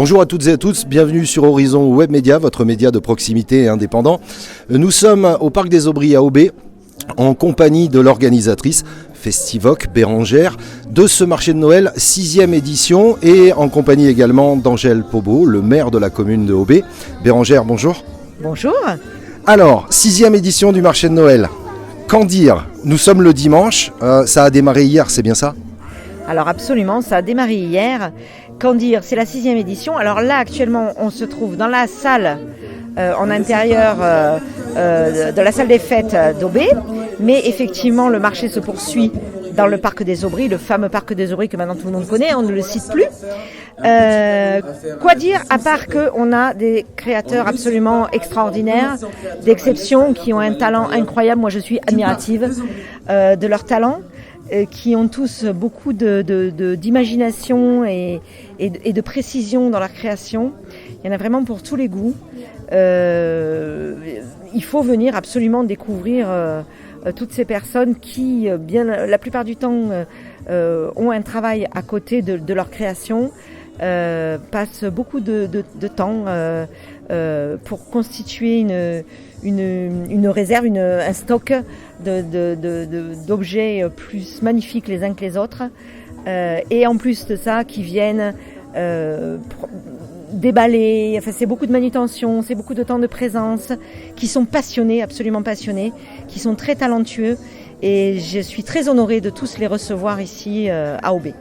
Bonjour à toutes et à tous, bienvenue sur Horizon Web Média, votre média de proximité et indépendant. Nous sommes au Parc des Aubries à Aubé, en compagnie de l'organisatrice Festivoc Bérengère de ce marché de Noël, 6e édition, et en compagnie également d'Angèle Pobo, le maire de la commune de Aubé. Bérengère, bonjour. Bonjour. Alors, 6e édition du marché de Noël, qu'en dire? Nous sommes le dimanche, ça a démarré hier, c'est bien ça? Alors absolument, ça a démarré hier. Qu'en dire? C'est la 6e édition. Alors là, actuellement, on se trouve dans la salle en intérieur de la salle des fêtes d'Aubé. Mais effectivement, le marché se poursuit dans le parc des Aubries, le fameux parc des Aubries que maintenant tout le monde connaît, on ne le cite plus. Quoi dire à part qu'on a des créateurs absolument extraordinaires, d'exception, qui ont un talent incroyable. Moi, je suis admirative de leur talent, qui ont tous beaucoup d'imagination et de précision dans leur création. Il y en a vraiment pour tous les goûts. Il faut venir absolument découvrir toutes ces personnes qui, la plupart du temps, ont un travail à côté de leur création, passent beaucoup de temps pour constituer une réserve, un stock d'objets plus magnifiques les uns que les autres. Et en plus de ça, qui viennent déballer, enfin, c'est beaucoup de manutention, c'est beaucoup de temps de présence, qui sont passionnés, absolument passionnés, qui sont très talentueux, et je suis très honorée de tous les recevoir ici à Aubé.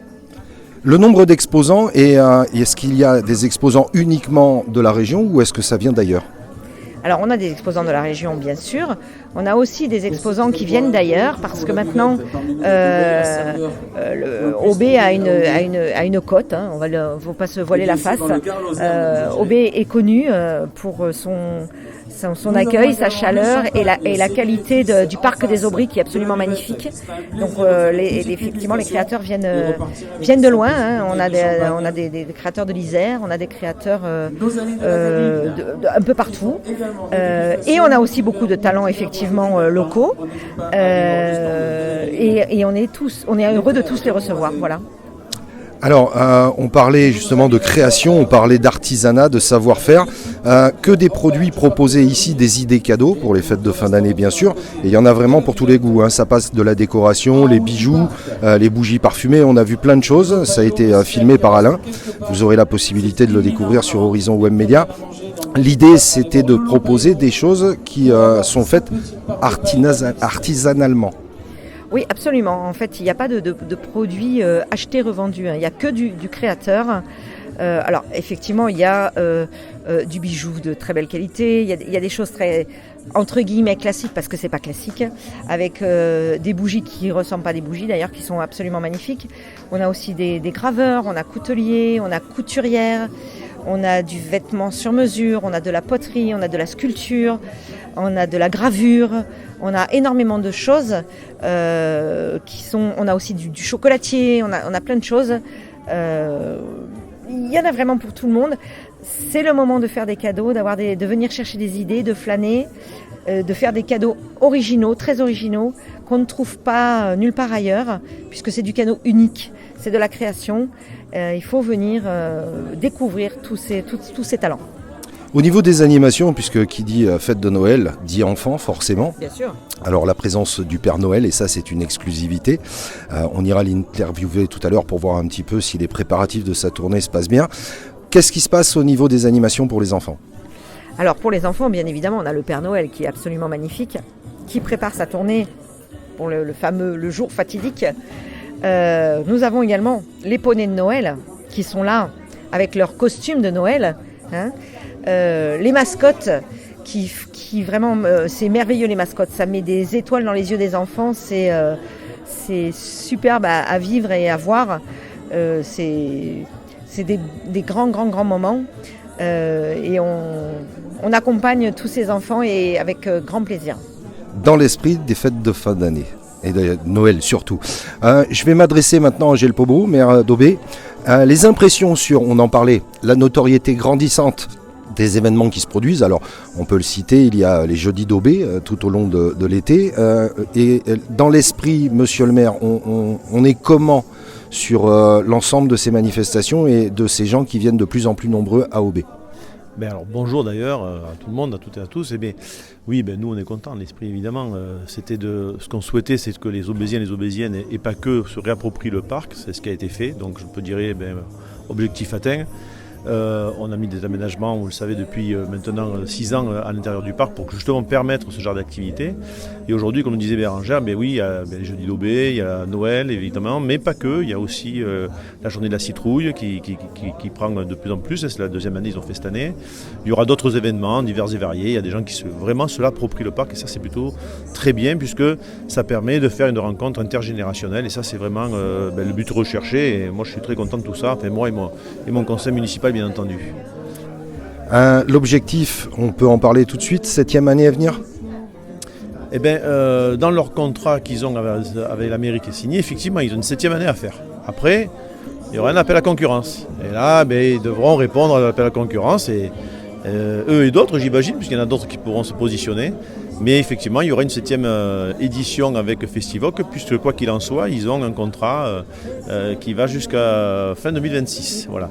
Le nombre d'exposants, est-ce qu'il y a des exposants uniquement de la région ou est-ce que ça vient d'ailleurs? Alors on a des exposants de la région bien sûr, on a aussi des exposants qui viennent d'ailleurs parce que maintenant Aubé a une cote, hein, il ne faut pas se voiler la face. Aubé est connu pour son accueil, sa chaleur et la qualité du parc des Aubries qui est absolument magnifique. Donc effectivement les créateurs viennent de loin, hein. On a des créateurs de l'Isère, on a des créateurs un peu partout. Et on a aussi beaucoup de talents effectivement locaux et on est heureux de tous les recevoir. Voilà. Alors, on parlait justement de création, on parlait d'artisanat, de savoir-faire, que des produits proposés ici, des idées cadeaux pour les fêtes de fin d'année bien sûr, et il y en a vraiment pour tous les goûts, hein. Ça passe de la décoration, les bijoux, les bougies parfumées, on a vu plein de choses, ça a été filmé par Alain, vous aurez la possibilité de le découvrir sur Horizon Web Média. L'idée c'était de proposer des choses qui sont faites artisanalement. Oui, absolument. En fait, il n'y a pas de produits achetés, revendus, hein. Il n'y a que du créateur. Alors, effectivement, il y a du bijou de très belle qualité. Il y a des choses très, entre guillemets, classiques, parce que c'est pas classique, avec des bougies qui ressemblent pas à des bougies, d'ailleurs, qui sont absolument magnifiques. On a aussi des graveurs, on a couteliers, on a couturières, on a du vêtement sur mesure, on a de la poterie, on a de la sculpture, on a de la gravure. On a énormément de choses on a aussi du chocolatier, on a plein de choses. Il y en a vraiment pour tout le monde. C'est le moment de faire des cadeaux, de venir chercher des idées, de flâner, de faire des cadeaux originaux, très originaux, qu'on ne trouve pas nulle part ailleurs, puisque c'est du cadeau unique, c'est de la création. Il faut venir découvrir tous ces talents. Au niveau des animations, puisque qui dit fête de Noël, dit enfant forcément. Bien sûr. Alors la présence du Père Noël, et ça c'est une exclusivité. On ira l'interviewer tout à l'heure pour voir un petit peu si les préparatifs de sa tournée se passent bien. Qu'est-ce qui se passe au niveau des animations pour les enfants? Alors pour les enfants, bien évidemment, on a le Père Noël qui est absolument magnifique, qui prépare sa tournée pour le jour fatidique. Nous avons également les poneys de Noël qui sont là avec leur costume de Noël, hein. Les mascottes qui vraiment c'est merveilleux, les mascottes, ça met des étoiles dans les yeux des enfants, c'est superbe à vivre et à voir, c'est des grands moments, et on accompagne tous ces enfants et avec grand plaisir. Dans l'esprit des fêtes de fin d'année et de Noël surtout. Je vais m'adresser maintenant à Angèle Pobo, maire d'Aubé. Les impressions sur, on en parlait, la notoriété grandissante des événements qui se produisent. Alors, on peut le citer, il y a les jeudis d'Aubé tout au long de l'été. Et dans l'esprit, monsieur le maire, on est comment sur l'ensemble de ces manifestations et de ces gens qui viennent de plus en plus nombreux à Aubé. Alors, bonjour d'ailleurs à tout le monde, à toutes et à tous. Oui, nous on est contents, l'esprit évidemment. Ce qu'on souhaitait, c'est que les Aubésiens et les Aubésiennes et pas que se réapproprient le parc, c'est ce qui a été fait. Donc je peux dire, objectif atteint. On a mis des aménagements, vous le savez, depuis maintenant 6 ans à l'intérieur du parc pour justement permettre ce genre d'activité. Et aujourd'hui, comme le disait Bérangère, oui, il y a les Jeudis d'Aubé, il y a Noël évidemment, mais pas que. Il y a aussi la journée de la citrouille qui prend de plus en plus. C'est la deuxième année, ils ont fait cette année. Il y aura d'autres événements divers et variés. Il y a des gens qui vraiment se l'approprient le parc et ça c'est plutôt très bien puisque ça permet de faire une rencontre intergénérationnelle et ça c'est vraiment le but recherché. Et moi je suis très content de tout ça. Moi et mon conseil municipal bien entendu. L'objectif, on peut en parler tout de suite, 7e année à venir ? Dans leur contrat qu'ils ont avec la mairie qui est signé, effectivement, ils ont une 7e année à faire. Après, il y aura un appel à concurrence. Et là, ils devront répondre à l'appel à concurrence, et eux et d'autres, j'imagine, puisqu'il y en a d'autres qui pourront se positionner. Mais effectivement, il y aura une 7e édition avec Festivoc, puisque quoi qu'il en soit, ils ont un contrat qui va jusqu'à fin 2026. Voilà.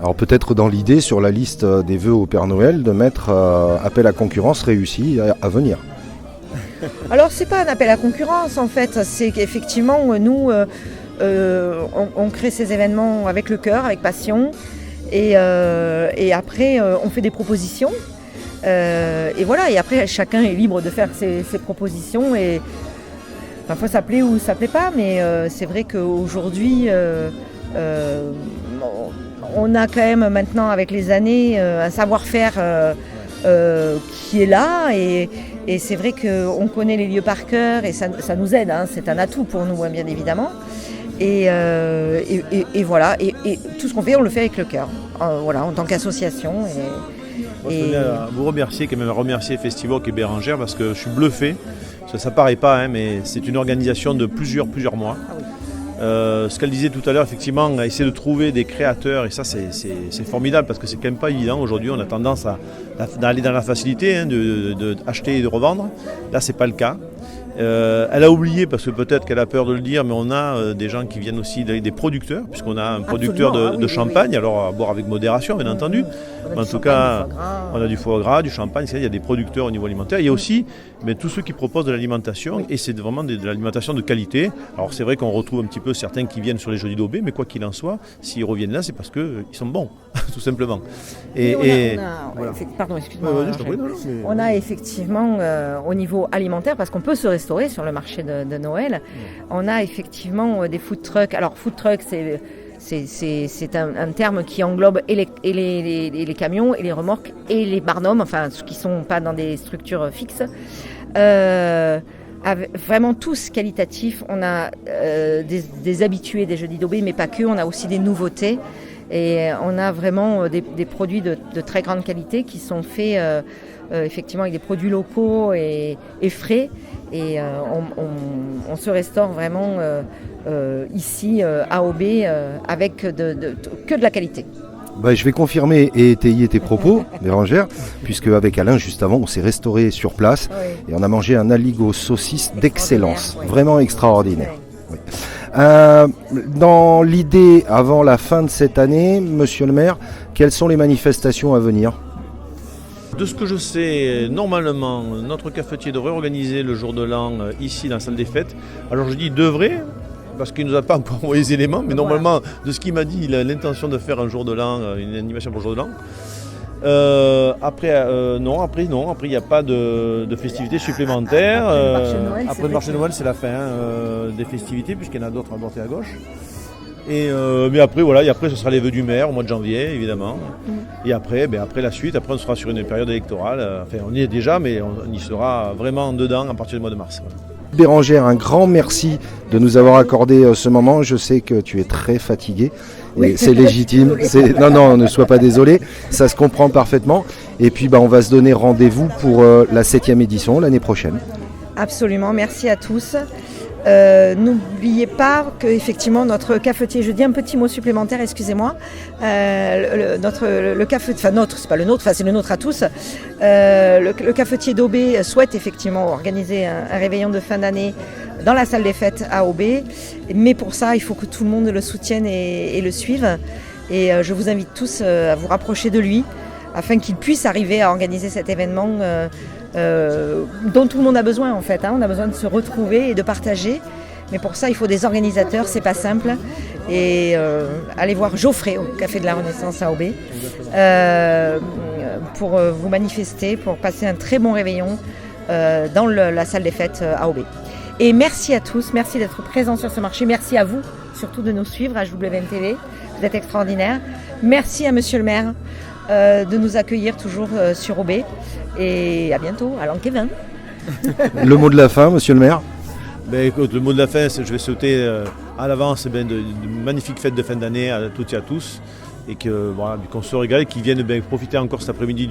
Alors peut-être dans l'idée, sur la liste des vœux au Père Noël, de mettre appel à concurrence réussi à venir. Alors c'est pas un appel à concurrence en fait, c'est qu'effectivement nous on crée ces événements avec le cœur, avec passion et après on fait des propositions et voilà, et après chacun est libre de faire ses propositions et parfois ça plaît ou ça plaît pas, mais c'est vrai qu'aujourd'hui on a quand même maintenant avec les années un savoir-faire qui est là et c'est vrai qu'on connaît les lieux par cœur et ça nous aide, hein, c'est un atout pour nous bien évidemment. Et voilà, et tout ce qu'on fait, on le fait avec le cœur, en tant qu'association. Je tenais à vous remercier, quand même, à remercier Festivoc et Bérangère parce que je suis bluffé. Ça paraît pas, hein, mais c'est une organisation de plusieurs mois. Ah oui. Ce qu'elle disait tout à l'heure, effectivement, on a essayé de trouver des créateurs et ça c'est formidable parce que c'est quand même pas évident. Aujourd'hui on a tendance à aller dans la facilité, hein, d'acheter et de revendre. Là c'est pas le cas. Elle a oublié parce que peut-être qu'elle a peur de le dire, mais on a des gens qui viennent aussi des producteurs, puisqu'on a un producteur de champagne, oui. Alors à boire avec modération bien entendu. Mais en tout cas, on a du foie gras, du champagne, il y a des producteurs au niveau alimentaire. Il y a aussi tous ceux qui proposent de l'alimentation et c'est vraiment de l'alimentation de qualité. Alors c'est vrai qu'on retrouve un petit peu certains qui viennent sur les Jeudis d'Aubé, mais quoi qu'il en soit, s'ils reviennent là, c'est parce qu'ils sont bons, tout simplement. Pardon, excuse-moi. On a effectivement au niveau alimentaire, parce qu'on peut se restaurer sur le marché de Noël, on a effectivement des food trucks. Alors food truck, c'est un terme qui englobe et les camions et les remorques et les barnums, enfin ceux qui ne sont pas dans des structures fixes. Vraiment tous qualitatifs. On a des habitués des Jeudis d'Aubé, mais pas que. On a aussi des nouveautés. Et on a vraiment des produits de très grande qualité qui sont faits effectivement avec des produits locaux et frais. Et on se restaure vraiment ici à Aubé avec que de la qualité. Je vais confirmer et étayer tes propos, Bérangère, puisque avec Alain, juste avant, on s'est restauré sur place et on a mangé un aligot saucisse d'excellence, vraiment extraordinaire. Oui. Dans l'idée, avant la fin de cette année, monsieur le maire, quelles sont les manifestations à venir ? De ce que je sais, normalement, notre cafetier devrait organiser le jour de l'an ici dans la salle des fêtes. Alors je dis devrait, parce qu'il ne nous a pas encore envoyé les éléments, mais normalement, de ce qu'il m'a dit, il a l'intention de faire un jour de l'an, une animation pour le jour de l'an. Après, il n'y a pas de festivités supplémentaires. Après le marché de Noël, c'est la fin des festivités, puisqu'il y en a d'autres à droite et à gauche. Mais après, voilà, et après, ce sera les vœux du maire au mois de janvier, évidemment. Et après la suite, après, on sera sur une période électorale. Enfin, on y est déjà, mais on y sera vraiment dedans à partir du mois de mars. Voilà. Bérangère, un grand merci de nous avoir accordé ce moment. Je sais que tu es très fatigué et c'est légitime. Non, ne sois pas désolé, ça se comprend parfaitement. Et puis on va se donner rendez-vous pour la 7e édition l'année prochaine. Absolument, merci à tous. N'oubliez pas que effectivement notre cafetier, je dis un petit mot supplémentaire, excusez-moi, le cafetier, enfin notre, c'est pas le nôtre, enfin c'est le nôtre à tous. Le cafetier d'Aubé souhaite effectivement organiser un réveillon de fin d'année dans la salle des fêtes à Aubé, mais pour ça il faut que tout le monde le soutienne et le suive. Et je vous invite tous à vous rapprocher de lui afin qu'il puisse arriver à organiser cet événement dont tout le monde a besoin en fait. On a besoin de se retrouver et de partager. Mais pour ça, il faut des organisateurs, c'est pas simple. Et allez voir Geoffrey au Café de la Renaissance à Aubé pour vous manifester, pour passer un très bon réveillon dans la salle des fêtes à Aubé. Et merci à tous, merci d'être présents sur ce marché. Merci à vous, surtout de nous suivre à HWN TV. Vous êtes extraordinaires. Merci à Monsieur le maire de nous accueillir toujours sur Aubé. Et à bientôt, à Lanquévin. Le mot de la fin, monsieur le maire? Écoute, le mot de la fin, je vais souhaiter à l'avance de magnifiques fêtes de fin d'année à toutes et à tous. Et qu'on se régale, qu'ils viennent profiter encore cet après-midi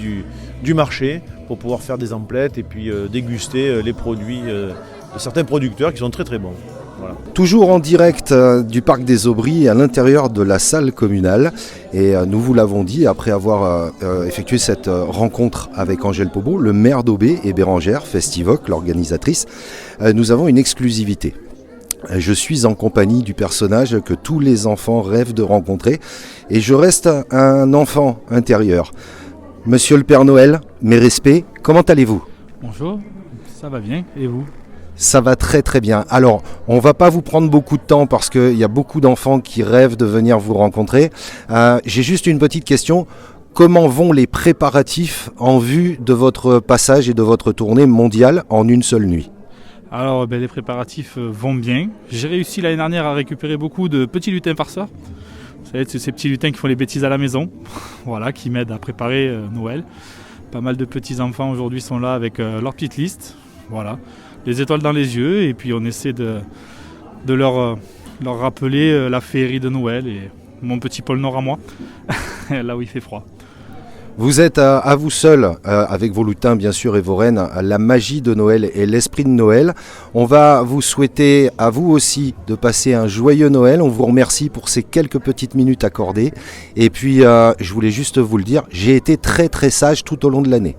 du marché pour pouvoir faire des emplettes et puis déguster les produits de certains producteurs qui sont très très bons. Voilà. Toujours en direct du Parc des Aubries à l'intérieur de la salle communale. Et nous vous l'avons dit, après avoir effectué cette rencontre avec Angèle Pobot, le maire d'Aubé et Bérengère, Festivoc, l'organisatrice, nous avons une exclusivité. Je suis en compagnie du personnage que tous les enfants rêvent de rencontrer et je reste un enfant intérieur. Monsieur le Père Noël, mes respects, comment allez-vous? Bonjour, ça va bien, et vous? Ça va très très bien. Alors, on va pas vous prendre beaucoup de temps parce qu'il y a beaucoup d'enfants qui rêvent de venir vous rencontrer. J'ai juste une petite question. Comment vont les préparatifs en vue de votre passage et de votre tournée mondiale en une seule nuit? Alors, les préparatifs vont bien. J'ai réussi l'année dernière à récupérer beaucoup de petits lutins farceurs. Vous savez, c'est ces petits lutins qui font les bêtises à la maison, voilà, qui m'aident à préparer Noël. Pas mal de petits enfants aujourd'hui sont là avec leur petite liste, voilà, les étoiles dans les yeux, et puis on essaie de leur rappeler la féerie de Noël et mon petit pôle Nord à moi, là où il fait froid. Vous êtes à vous seul, avec vos lutins bien sûr et vos reines, la magie de Noël et l'esprit de Noël. On va vous souhaiter à vous aussi de passer un joyeux Noël. On vous remercie pour ces quelques petites minutes accordées. Et puis je voulais juste vous le dire, j'ai été très très sage tout au long de l'année.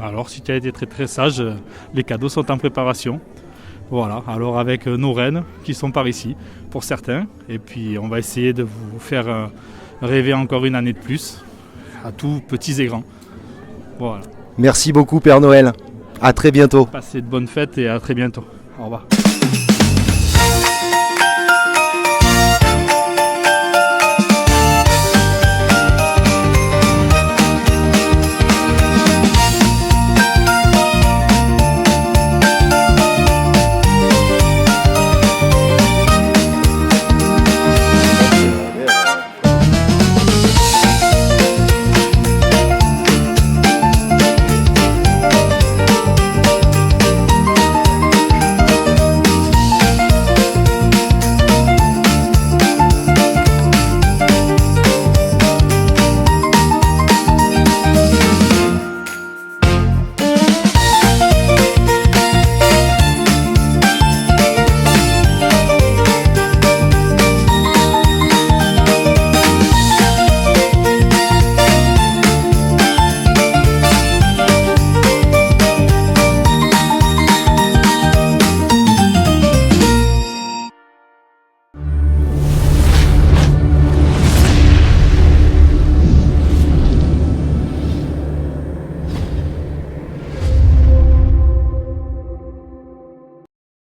Alors si tu as été très très sage, les cadeaux sont en préparation. Voilà, alors avec nos reines qui sont par ici pour certains. Et puis on va essayer de vous faire rêver encore une année de plus. À tous, petits et grands. Voilà. Merci beaucoup Père Noël. À très bientôt. Passez de bonnes fêtes et à très bientôt. Au revoir.